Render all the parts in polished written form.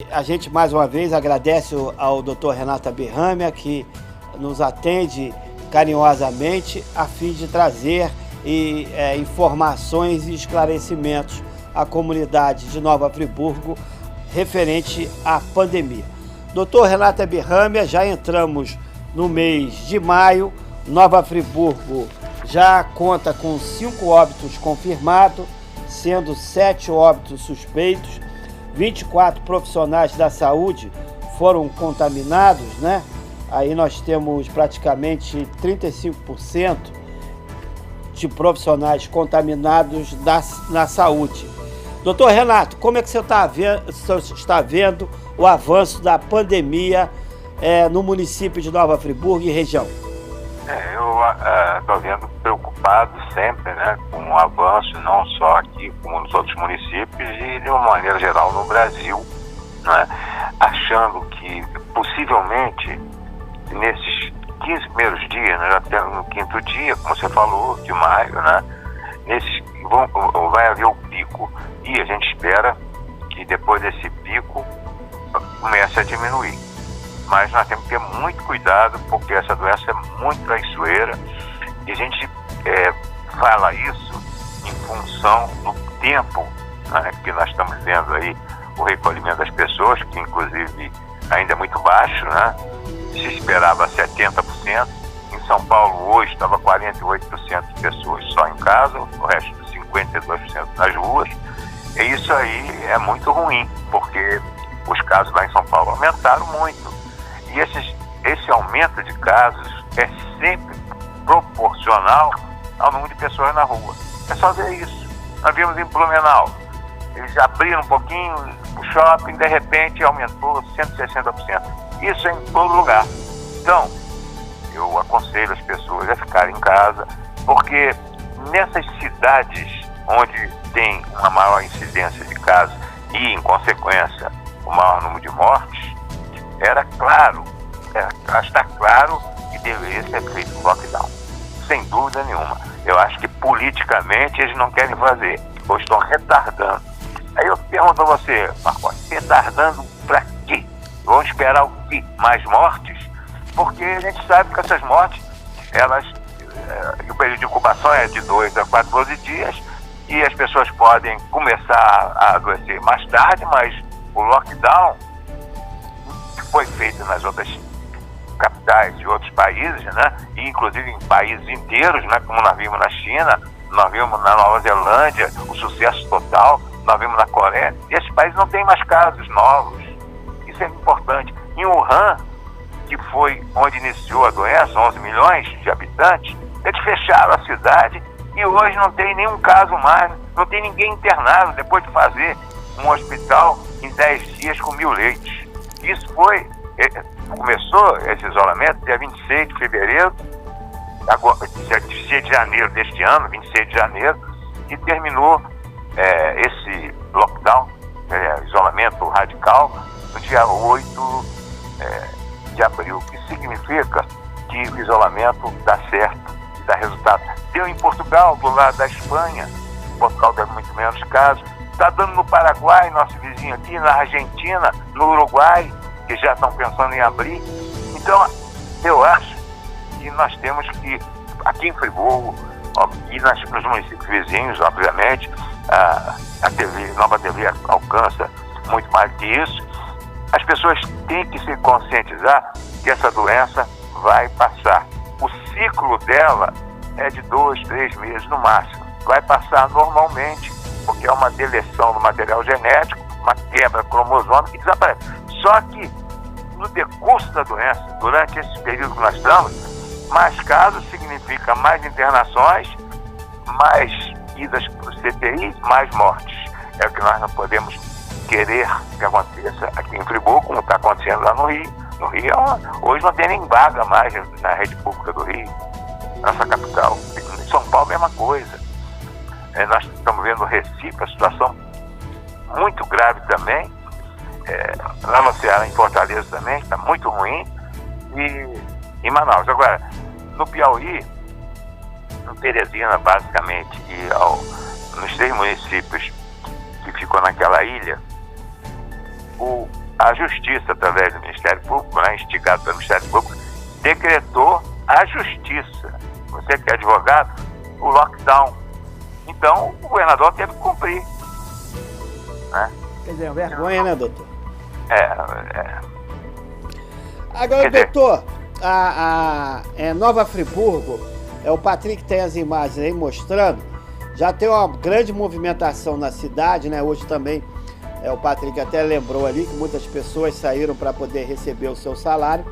A gente mais uma vez agradece ao Dr. Renato Aberrâmia, que nos atende carinhosamente a fim de trazer informações e esclarecimentos à comunidade de Nova Friburgo referente à pandemia. Dr. Renato Aberrâmia, já entramos no mês de maio. Nova Friburgo já conta com 5 óbitos confirmados, sendo 7 óbitos suspeitos. 24 profissionais da saúde foram contaminados, né? Aí nós temos praticamente 35% de profissionais contaminados na saúde. Doutor Renato, como é que você está vendo o avanço da pandemia no município de Nova Friburgo e região? Eu estou vendo preocupado sempre, né, com o avanço, não só aqui, como nos outros municípios e de uma maneira geral no Brasil, né, achando que possivelmente nesses 15 primeiros dias, né, já temos no 5º dia, como você falou, de maio, né, vai haver o pico e a gente espera que depois desse pico comece a diminuir. Mas nós temos que ter muito cuidado, porque essa doença é muito traiçoeira e a gente fala isso em função do tempo, né, que nós estamos vendo aí o recolhimento das pessoas, que inclusive ainda é muito baixo, né? Se esperava 70%, em São Paulo hoje estava 48% de pessoas só em casa, o resto 52% nas ruas, e isso aí é muito ruim, porque os casos lá em São Paulo aumentaram muito. E esse aumento de casos é sempre proporcional ao número de pessoas na rua. É só ver isso. Nós vimos em Blumenau. Eles abriram um pouquinho o shopping, de repente aumentou 160%. Isso é em todo lugar. Então, eu aconselho as pessoas a ficarem em casa, porque nessas cidades onde tem uma maior incidência de casos e, em consequência, o maior número de mortes, está claro que deveria ser feito um lockdown, sem dúvida nenhuma. Eu acho que politicamente eles não querem fazer, ou estão retardando. Aí eu pergunto a você, Marcos, retardando para quê? Vão esperar o quê? Mais mortes? Porque a gente sabe que essas mortes, o período de incubação é de 2 a 14 dias e as pessoas podem começar a adoecer mais tarde, mas o lockdown foi feito nas outras capitais de outros países, né? E inclusive em países inteiros, né? Como nós vimos na China, nós vimos na Nova Zelândia, o sucesso total, nós vimos na Coreia, e esses países não têm mais casos novos. Isso é importante. Em Wuhan, que foi onde iniciou a doença, 11 milhões de habitantes, eles fecharam a cidade e hoje não tem nenhum caso mais, não tem ninguém internado depois de fazer um hospital em 10 dias com 1.000 leitos. Isso começou esse isolamento dia 26 de fevereiro, agora, dia 26 de janeiro deste ano, 26 de janeiro, e terminou esse lockdown, isolamento radical, no dia 8 de abril, que significa que o isolamento dá certo e dá resultado. Deu em Portugal, do lado da Espanha, Portugal teve muito menos casos, está dando no Paraguai, nosso vizinho aqui, na Argentina, no Uruguai, que já estão pensando em abrir. Então, eu acho que nós temos que, aqui em Friburgo, e nos municípios vizinhos, obviamente, a Nova TV alcança muito mais que isso. As pessoas têm que se conscientizar que essa doença vai passar. O ciclo dela é de 2, 3 meses no máximo. Vai passar normalmente, porque é uma deleção do material genético, uma quebra cromosômica e desaparece. Só que, no decurso da doença, durante esse período que nós estamos, mais casos significa mais internações, mais idas para o CTI, mais mortes. É o que nós não podemos querer que aconteça aqui em Friburgo, como está acontecendo lá no Rio. No Rio, hoje não tem nem vaga mais na rede pública do Rio, nossa capital. Em São Paulo, a mesma coisa. Nós estamos vendo no Recife a situação muito grave também. Lá no Ceará, em Fortaleza também, está muito ruim. E em Manaus. Agora, no Piauí, no Teresina, basicamente, e nos 3 municípios que ficou naquela ilha, a Justiça, através do Ministério Público, né, instigado pelo Ministério Público, decretou a Justiça, você que é advogado, o lockdown. Então, o governador teve que cumprir. Né? Quer dizer, vergonha, né, doutor? Quer Agora, dizer, doutor, Nova Friburgo, o Patrick tem as imagens aí mostrando, já tem uma grande movimentação na cidade, né? Hoje também, o Patrick até lembrou ali que muitas pessoas saíram para poder receber o seu salário,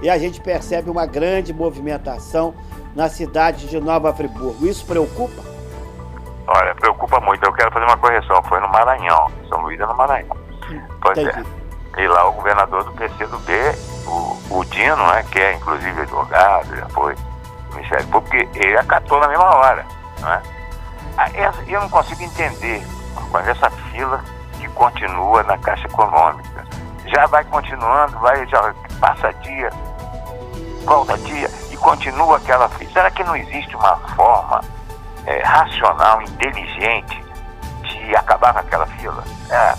e a gente percebe uma grande movimentação na cidade de Nova Friburgo. Isso preocupa? Olha, preocupa muito. Eu quero fazer uma correção. Foi no Maranhão. São Luís é no Maranhão. Pois Entendi. E lá o governador do PCdoB, o Dino, né, que é inclusive advogado, já foi do Ministério Público, ele acatou na mesma hora. Né? Eu não consigo entender mas essa fila que continua na Caixa Econômica. Já vai continuando, já passa dia, volta dia e continua aquela fila. Será que não existe uma forma racional, inteligente de acabar com aquela fila?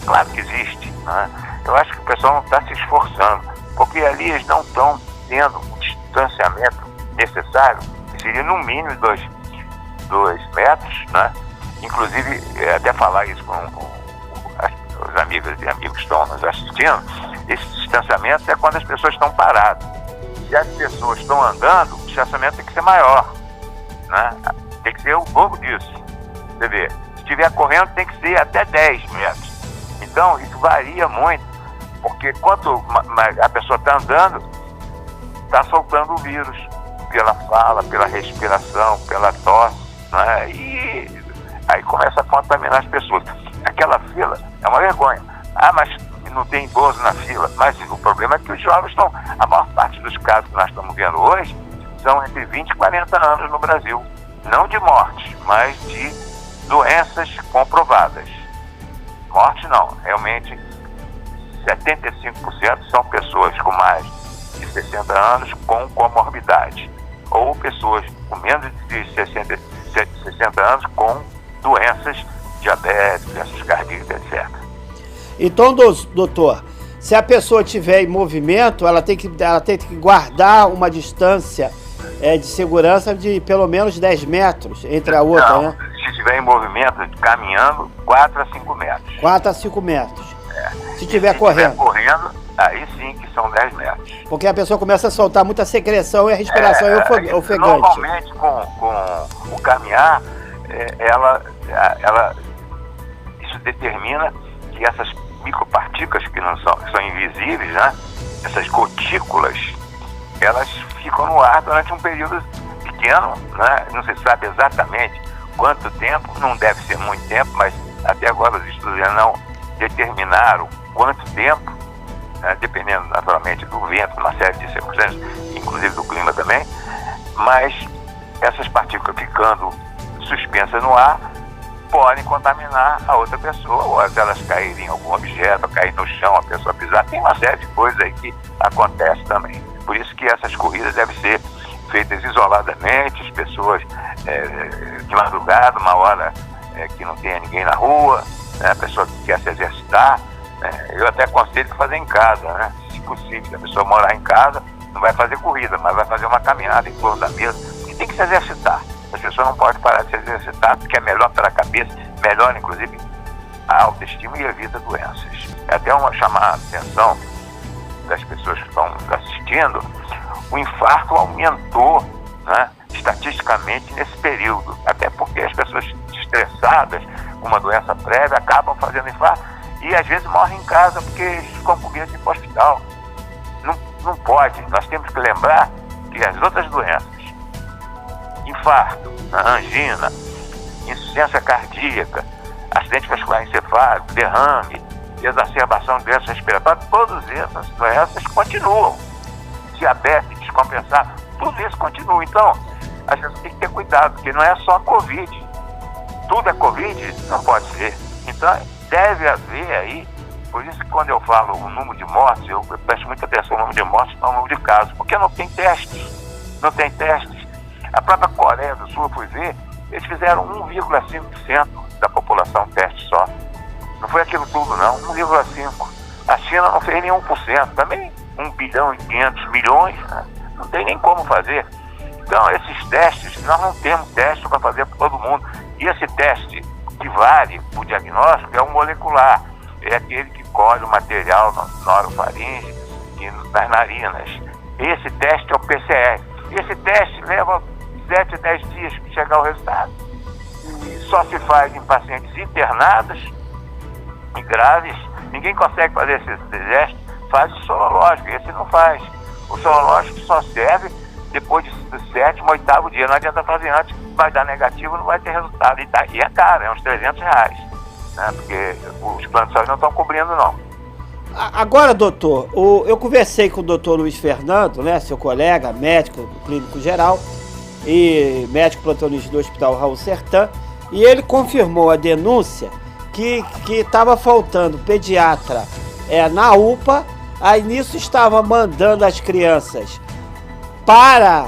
Claro que existe, né? Eu acho que o pessoal não está se esforçando, porque ali eles não estão tendo o distanciamento necessário, que seria no mínimo 2 metros, né? Inclusive, até falar isso com os amigos e amigos que estão nos assistindo, esse distanciamento é quando as pessoas estão paradas. Se as pessoas estão andando, o distanciamento tem que ser maior, né? Tem que ser o dobro disso. Você vê, se estiver correndo tem que ser até 10 metros. Então, isso varia muito, porque quanto a pessoa está andando, está soltando o vírus pela fala, pela respiração, pela tosse, né? E aí começa a contaminar as pessoas. Aquela fila é uma vergonha. Mas não tem idoso na fila. Mas o problema é que os jovens estão... A maior parte dos casos que nós estamos vendo hoje são entre 20 e 40 anos no Brasil. Não de mortes, mas de doenças comprovadas. Morte não. Realmente, 75% são pessoas com mais de 60 anos com comorbidade. Ou pessoas com menos de 60 anos com doenças diabetes, doenças cardíacas, etc. Então, doutor, se a pessoa estiver em movimento, ela tem que guardar uma distância de segurança de pelo menos 10 metros entre a outra, não, né? Se estiver em movimento, caminhando, 4 a 5 metros. 4 a 5 metros. Se estiver correndo, aí sim que são 10 metros. Porque a pessoa começa a soltar muita secreção e a respiração é ofegante. Normalmente, com o caminhar, isso determina que essas micropartículas que são invisíveis, né? Essas gotículas, elas ficam no ar durante um período pequeno, né? Não se sabe exatamente quanto tempo, não deve ser muito tempo, mas até agora os estudos não determinaram quanto tempo, né? Dependendo naturalmente do vento, uma série de circunstâncias, inclusive do clima também, mas essas partículas ficando suspensas no ar podem contaminar a outra pessoa, ou se elas caírem em algum objeto, cair no chão, a pessoa pisar. Tem uma série de coisas aí que acontece também. Por isso que essas corridas devem ser feitas isoladamente, as pessoas de madrugada, uma hora que não tenha ninguém na rua, né, a pessoa que quer se exercitar. Eu até aconselho fazer em casa, né, se possível. Se a pessoa morar em casa, não vai fazer corrida, mas vai fazer uma caminhada em torno da mesa, porque tem que se exercitar. As pessoas não podem parar de se exercitar, porque é melhor para a cabeça, melhor inclusive a autoestima e evita doenças. É até chamar a atenção das pessoas que estão assistindo, o infarto aumentou, né, estatisticamente nesse período, até porque as pessoas estressadas com uma doença prévia acabam fazendo infarto e às vezes morrem em casa porque eles ficam com medo de ir para o hospital. Não pode, nós temos que lembrar que as outras doenças, infarto, angina, insuficiência cardíaca, acidente vascular encefálico, derrame, exacerbação de doenças respiratórias, todas essas doenças continuam. Diabetes descompensado, tudo isso continua. Então, a gente tem que ter cuidado, porque não é só Covid. Tudo é Covid? Não pode ser. Então, deve haver aí, por isso que quando eu falo o número de mortes, eu presto muita atenção no número de mortes, não no número de casos, porque não tem testes. Não tem testes. A própria Coreia do Sul, eu fui ver, eles fizeram 1,5% da população teste só. Não foi aquilo tudo, não, 1,5%. A China não fez nem 1%, também 1 bilhão e 500 milhões, né? Não tem nem como fazer. Então, esses testes, nós não temos teste para fazer para todo mundo. E esse teste que vale para o diagnóstico é o molecular, é aquele que colhe o material na orofaringe e nas narinas. Esse teste é o PCR. Esse teste leva 7 a 10 dias para chegar o resultado. E só se faz em pacientes internados e graves. Ninguém consegue fazer esse teste, faz o sorológico, esse não faz. O sorológico só serve depois do 7º, 8º dia, não adianta fazer antes, vai dar negativo, não vai ter resultado. E é caro, é uns R$300, né? Porque os planos de saúde não estão cobrindo, não. Agora, doutor, eu conversei com o doutor Luiz Fernando, né, seu colega, médico clínico geral e médico plantonista do Hospital Raul Sertã, e ele confirmou a denúncia que estava faltando pediatra na UPA, aí nisso estava mandando as crianças para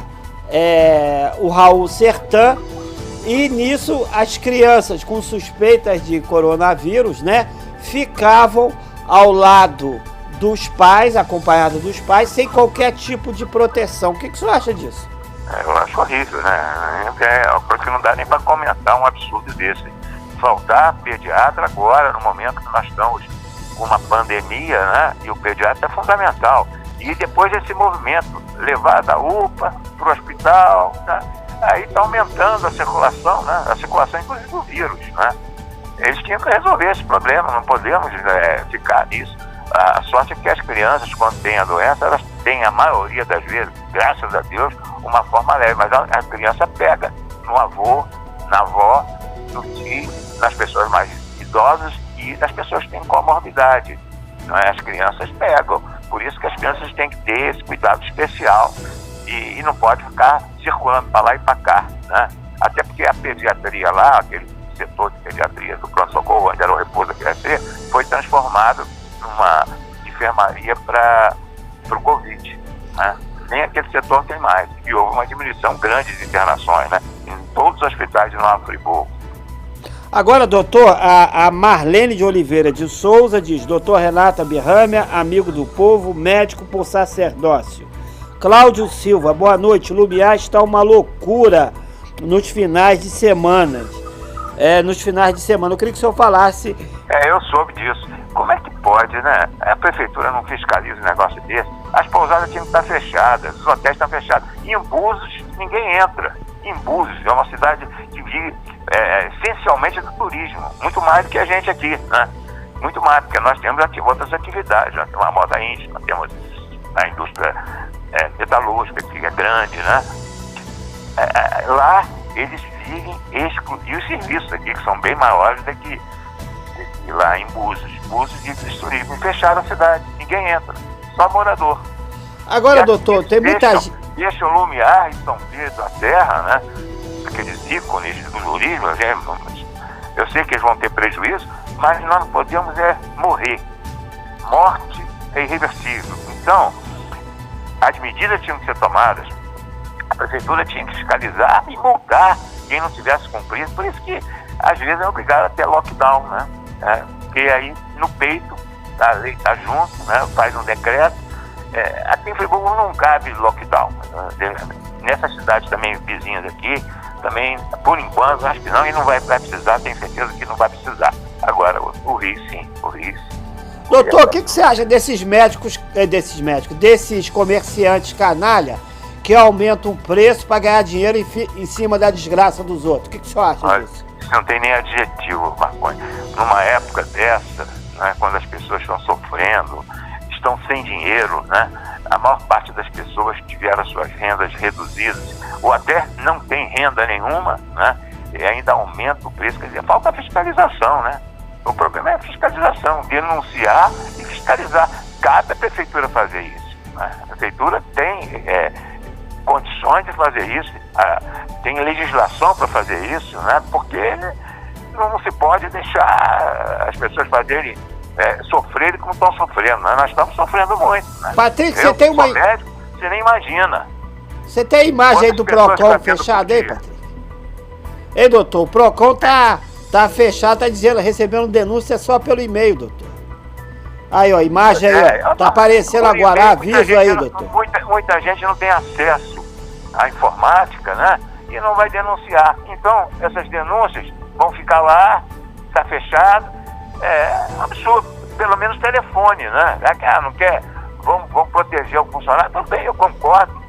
o Raul Sertã, e nisso as crianças com suspeitas de coronavírus, né, ficavam ao lado dos pais, acompanhadas dos pais, sem qualquer tipo de proteção. O que o senhor acha disso? Eu acho horrível, né? Porque não dá nem para comentar um absurdo desse. Faltar pediatra agora, no momento que nós estamos com uma pandemia, né? E o pediatra é fundamental. E depois desse movimento, levar da UPA para o hospital, né? Aí está aumentando a circulação, né? A circulação, inclusive, do vírus, né? Eles tinham que resolver esse problema, não podemos ficar nisso. A sorte é que as crianças, quando têm a doença, elas têm, a maioria das vezes, graças a Deus, uma forma leve, mas a criança pega no avô, na avó, no tio, nas pessoas mais idosas e nas pessoas que têm comorbidade. Não é? As crianças pegam, por isso que as crianças têm que ter esse cuidado especial e não pode ficar circulando para lá e para cá, né? Até porque a pediatria lá, aquele setor de pediatria do pronto-socorro, onde era o repouso da criança, foi transformado numa enfermaria para o Covid, né? Nem aquele setor tem mais. E houve uma diminuição grande de internações, né? Em todos os hospitais de Nova Friburgo. Agora, doutor, a Marlene de Oliveira de Souza diz: doutor Renata Berrâmia, amigo do povo, médico por sacerdócio. Cláudio Silva, boa noite. Lumiar está uma loucura nos finais de semana. Eu queria que o senhor falasse. Eu soube disso. Como é que pode, né? A prefeitura não fiscaliza um negócio desse. As pousadas tinham que estar fechadas, os hotéis estão fechados. Em Búzios, ninguém entra. Em Búzios é uma cidade que vive essencialmente do turismo, muito mais do que a gente aqui, né? Muito mais, porque nós temos aqui outras atividades. Nós temos a moda íntima, temos a indústria metalúrgica, que é grande, né? Lá eles vivem e os serviços aqui, que são bem maiores do que lá em Búzios. Búzios de turismo, fecharam a cidade, ninguém entra, só morador. Agora, doutor, tem muita gente. Deixa o Lumiar e São Pedro da Serra, né? Aqueles ícones do turismo, eu sei que eles vão ter prejuízo, mas nós não podemos morrer. Morte é irreversível. Então, as medidas tinham que ser tomadas. A prefeitura tinha que fiscalizar e multar quem não tivesse cumprido. Por isso que, às vezes, é obrigado a ter lockdown, né? Porque aí, no peito, a lei está junto, né? Faz um decreto. Aqui em Friburgo não cabe lockdown. Nessas cidades também vizinhas aqui, também, por enquanto, acho que não, e não vai precisar, tenho certeza que não vai precisar. Agora, o Rio, sim, o Rio. Doutor, o que você acha desses desses comerciantes canalha que aumentam o preço para ganhar dinheiro em cima da desgraça dos outros? O que você acha disso? Isso não tem nem adjetivo, Marconi. Numa época dessa, né, quando as pessoas estão sofrendo, estão sem dinheiro, né? A maior parte das pessoas tiveram suas rendas reduzidas, ou até não tem renda nenhuma, né? E ainda aumenta o preço, quer dizer, falta fiscalização, né? O problema é a fiscalização, denunciar e fiscalizar. Cabe a prefeitura fazer isso, né? A prefeitura tem condições de fazer isso, tem legislação para fazer isso, né? Porque não se pode deixar as pessoas fazerem sofrerem como estão sofrendo, né? Nós estamos sofrendo muito, né? Patrick, você tem uma... médico, você nem imagina. Você tem a imagem aí do Procon fechado aí, Patrick? Ei, doutor, o Procon tá fechado, tá dizendo, recebendo denúncia só pelo e-mail, doutor. Aí, ó, imagem aí, ó. Tá aparecendo agora, aviso aí, doutor. Muita gente não tem acesso à informática, né? E não vai denunciar. Então, essas denúncias vão ficar lá, tá fechado. É absurdo. Pelo menos telefone, né? Não quer, vamos proteger o funcionário. Também eu concordo.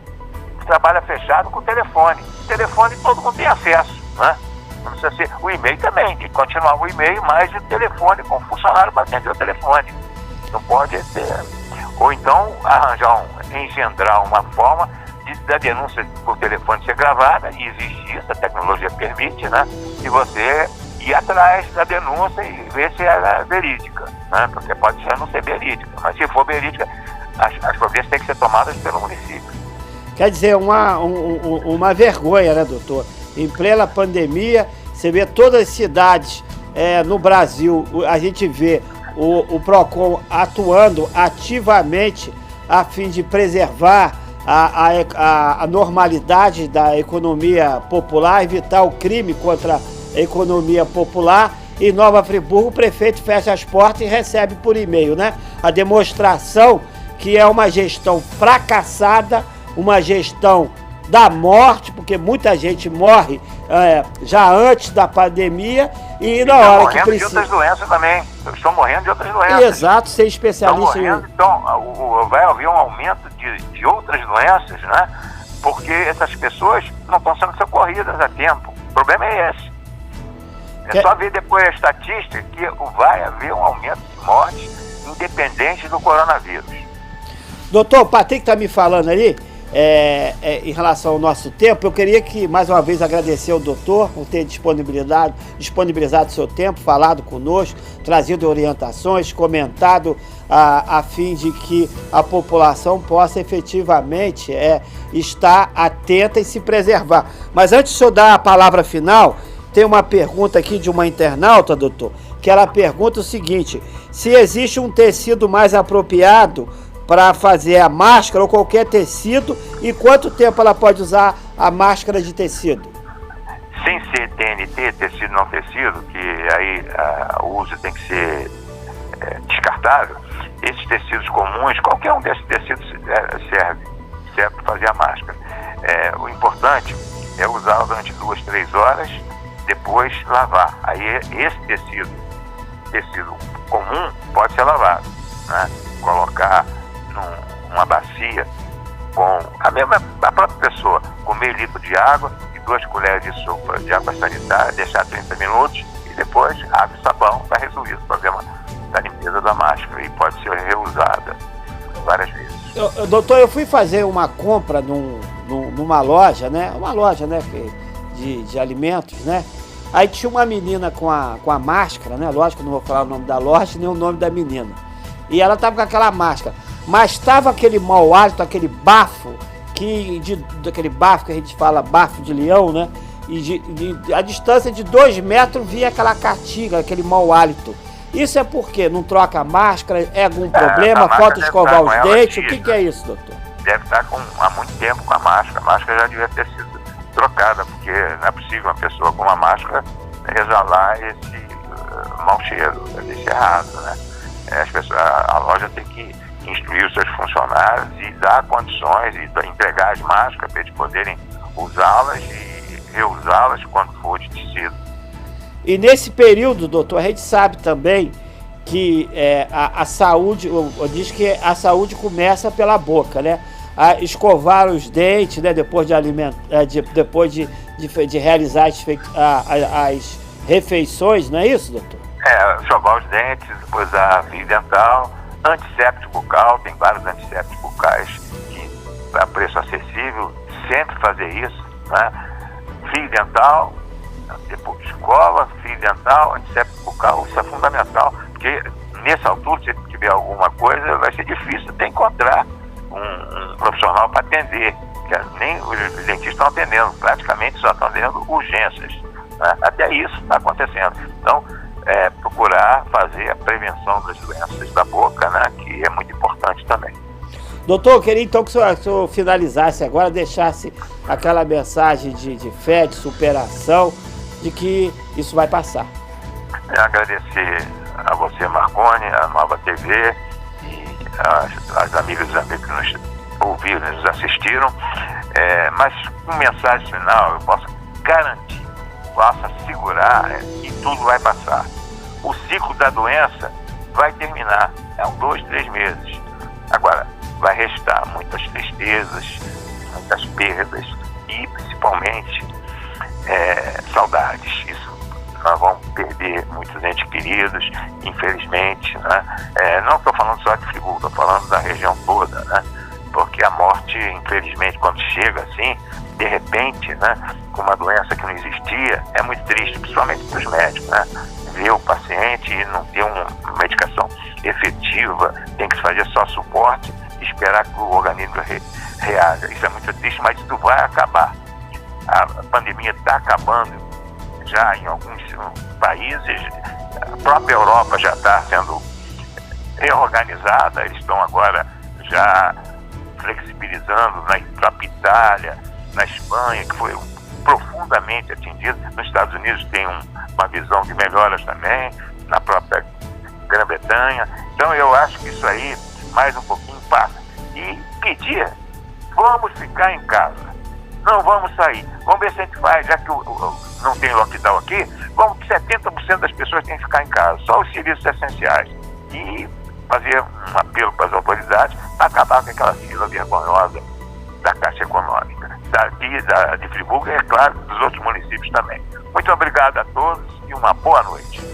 Trabalha fechado com telefone. O telefone todo mundo tem acesso, né? Não precisa ser. O e-mail também, tem que continuar o e-mail, mais o telefone, com o funcionário para atender o telefone. Não pode ter. Ou então engendrar uma forma da denúncia por telefone ser gravada, e existe isso, a tecnologia permite, né? E você ir atrás da denúncia e ver se ela é verídica, né? Porque pode ser não ser verídica, mas se for verídica, as providências têm que ser tomadas pelo município. Quer dizer, uma vergonha, né, doutor? Em plena pandemia, você vê todas as cidades no Brasil, a gente vê o PROCON atuando ativamente a fim de preservar a normalidade da economia popular, evitar o crime contra a economia popular. Em Nova Friburgo, o prefeito fecha as portas e recebe por e-mail, né? A demonstração que é uma gestão fracassada, uma gestão da morte, porque muita gente morre já antes da pandemia e na hora que precisa. De outras doenças também. Estão morrendo de outras doenças. Exato, ser especialista. Então, vai haver um aumento de outras doenças, né? Porque essas pessoas não estão sendo socorridas a tempo. O problema é esse. É só ver depois a estatística que vai haver um aumento de mortes independente do coronavírus. Doutor, o Patrick está me falando ali, em relação ao nosso tempo. Eu queria que, mais uma vez, agradecer ao doutor por ter disponibilizado seu tempo, falado conosco, trazido orientações, comentado a fim de que a população possa efetivamente estar atenta e se preservar. Mas antes de eu dar a palavra final, tem uma pergunta aqui de uma internauta, doutor, que ela pergunta o seguinte: se existe um tecido mais apropriado para fazer a máscara ou qualquer tecido, e quanto tempo ela pode usar a máscara de tecido? Sem ser TNT, tecido não tecido, que aí o uso tem que ser descartável, esses tecidos comuns, qualquer um desses tecidos serve para fazer a máscara. O importante é usá-la durante 2, 3 horas, depois lavar. Aí esse tecido comum pode ser lavado, né? Colocar numa bacia com a própria pessoa, com meio litro de água e 2 colheres de sopa de água sanitária, deixar 30 minutos e depois água e sabão para resolver o problema da limpeza da máscara, e pode ser reusada várias vezes. Doutor, eu fui fazer uma compra numa loja, né? Uma loja, né, de alimentos, né? Aí tinha uma menina com a máscara, né? Lógico que eu não vou falar o nome da loja nem o nome da menina. E ela tava com aquela máscara, mas tava aquele mau hálito, aquele bafo, aquele bafo que a gente fala, bafo de leão, né? E a distância de 2 metros via aquela caatinga, aquele mau hálito. Isso é porque não troca a máscara, é algum problema, falta escovar os dentes, o que é isso, doutor? Deve estar há muito tempo com a máscara já devia ter sido trocada, porque não é possível uma pessoa com uma máscara exalar esse mau cheiro, deve ser errado, né? A loja tem que instruir os seus funcionários e dar condições e entregar as máscaras para eles poderem usá-las e reusá-las quando for de tecido. E nesse período, doutor, a gente sabe também que a saúde, diz que a saúde começa pela boca, né? A escovar os dentes, né? Depois de depois de realizar as refeições, não é isso, doutor? Escovar os dentes, usar fio dental, antisséptico bucal, tem vários antissépticos bucais que a preço acessível, sempre fazer isso, né? Fio dental, depois escova, fio dental, antisséptico bucal, isso é fundamental, porque nessa altura, se tiver alguma coisa, vai ser difícil até encontrar um profissional para atender, porque nem os dentistas estão atendendo, praticamente só estão atendendo urgências, né? Até isso está acontecendo. Então, procurar fazer a prevenção das doenças da boca, né? Que é muito importante também. Doutor, eu queria então que o senhor finalizasse agora, deixasse aquela mensagem de fé, de superação, de que isso vai passar. Agradecer a você, Marconi, a Nova TV, as amigas e os amigos que nos ouviram, nos assistiram, mas com mensagem final eu posso garantir, posso assegurar que tudo vai passar. O ciclo da doença vai terminar, 2, 3 meses. Agora, vai restar muitas tristezas, muitas perdas e principalmente saudades. Isso, nós vamos perder muitos entes queridos, infelizmente, né? Não estou falando só de Friburgo, estou falando da região toda, né? Porque a morte, infelizmente, quando chega assim, de repente, né, com uma doença que não existia, é muito triste, principalmente para os médicos, né? Ver o paciente e não ter uma medicação efetiva, tem que fazer só suporte e esperar que o organismo reaja. Isso é muito triste, mas isso vai acabar. A pandemia está acabando já em alguns países, a própria Europa já está sendo reorganizada, eles estão agora já flexibilizando na própria Itália, na Espanha, que foi profundamente atingida. Nos Estados Unidos tem uma visão de melhoras também, na própria Grã-Bretanha. Então eu acho que isso aí, mais um pouquinho, passa. E pedir, vamos ficar em casa, não vamos sair. Vamos ver se a gente faz, já que não tem lockdown aqui, vamos que 70% das pessoas têm que ficar em casa, só os serviços essenciais. E fazer um apelo para as autoridades para acabar com aquela fila vergonhosa da Caixa Econômica, de Friburgo e, é claro, dos outros municípios também. Muito obrigado a todos e uma boa noite.